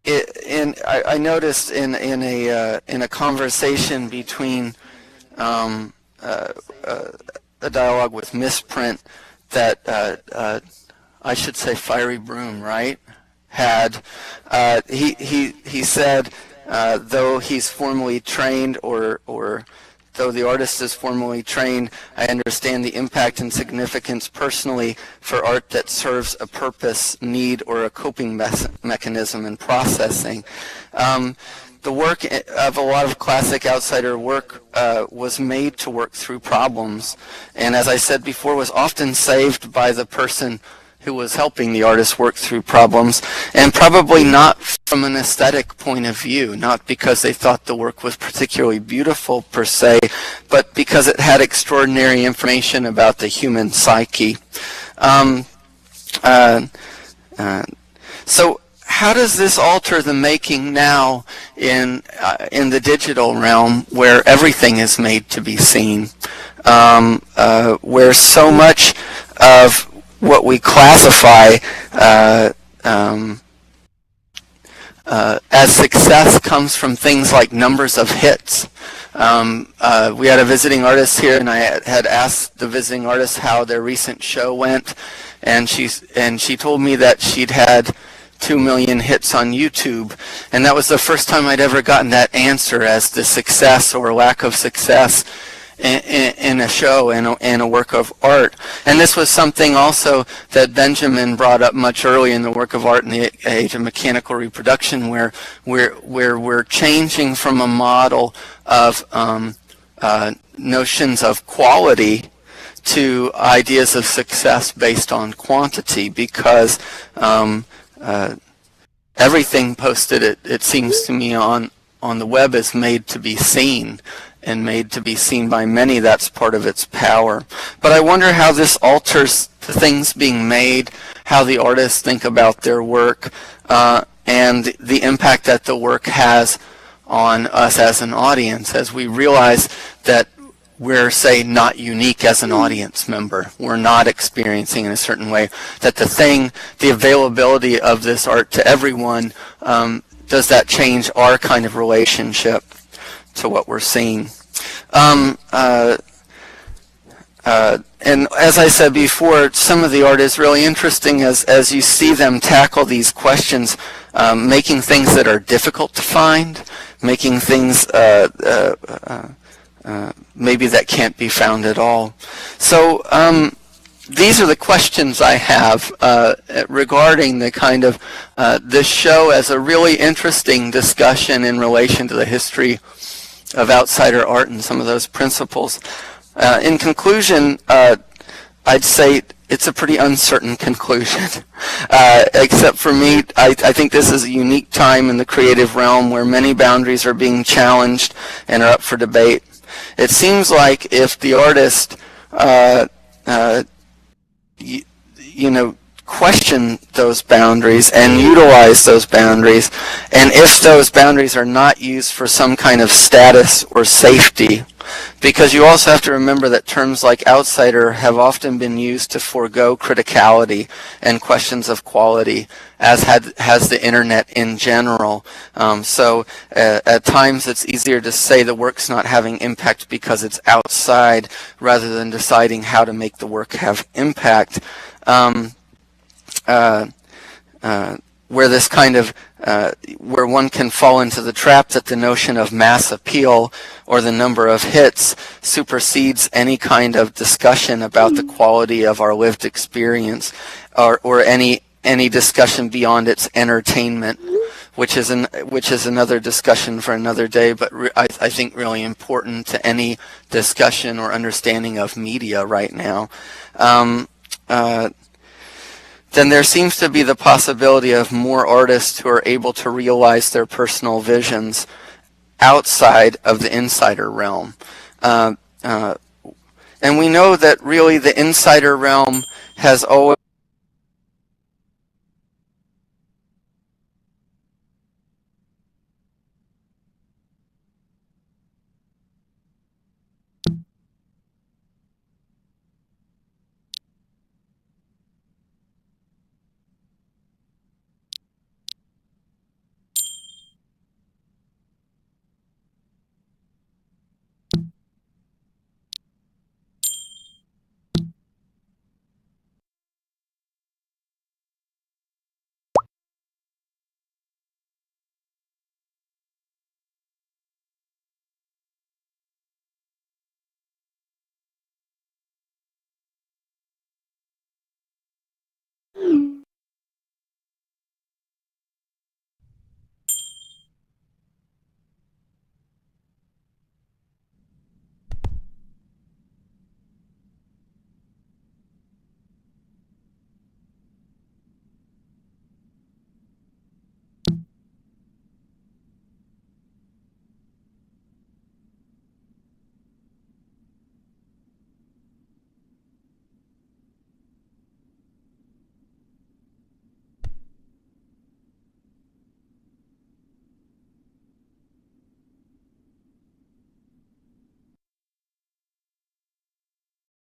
I noticed in a conversation between um, uh, uh, a dialogue with Misprint that I should say Fiery Broom, right? Had he said though he's formally trained or though the artist is formally trained, I understand the impact and significance personally for art that serves a purpose, need, or a coping mechanism in processing. The work of a lot of classic outsider work was made to work through problems, and as I said before, was often saved by the person who was helping the artist work through problems, and probably not from an aesthetic point of view, not because they thought the work was particularly beautiful per se, but because it had extraordinary information about the human psyche. Um, uh, so how does this alter the making now in the digital realm, where everything is made to be seen, where so much of what we classify as success comes from things like numbers of hits? We had a visiting artist here, and I had asked the visiting artist how their recent show went, and she told me that she'd had 2 million hits on YouTube, and that was the first time I'd ever gotten that answer as the success or lack of success in a show and a work of art. And this was something also that Benjamin brought up much early in the work of art in the age of mechanical reproduction, where we're changing from a model of notions of quality to ideas of success based on quantity, because everything posted, it seems to me, on the web is made to be seen, and made to be seen by many. That's part of its power. But I wonder how this alters the things being made, how the artists think about their work, and the impact that the work has on us as an audience, as we realize that we're, say, not unique as an audience member. We're not experiencing in a certain way, that the availability of this art to everyone, does that change our kind of relationship to what we're seeing? And as I said before, some of the art is really interesting as you see them tackle these questions, making things that are difficult to find, making things maybe that can't be found at all. So these are the questions I have regarding the kind of this show as a really interesting discussion in relation to the history of outsider art and some of those principles. In conclusion, I'd say it's a pretty uncertain conclusion. Except for me, I think this is a unique time in the creative realm where many boundaries are being challenged and are up for debate. It seems like if the artist, question those boundaries and utilize those boundaries, and if those boundaries are not used for some kind of status or safety, because you also have to remember that terms like outsider have often been used to forego criticality and questions of quality, as has the internet in general. So at times it's easier to say the work's not having impact because it's outside, rather than deciding how to make the work have impact. Where this kind of where one can fall into the trap that the notion of mass appeal or the number of hits supersedes any kind of discussion about the quality of our lived experience, or any discussion beyond its entertainment, which is another discussion for another day, but I think really important to any discussion or understanding of media right now. Then there seems to be the possibility of more artists who are able to realize their personal visions outside of the insider realm. And we know that really the insider realm has always you.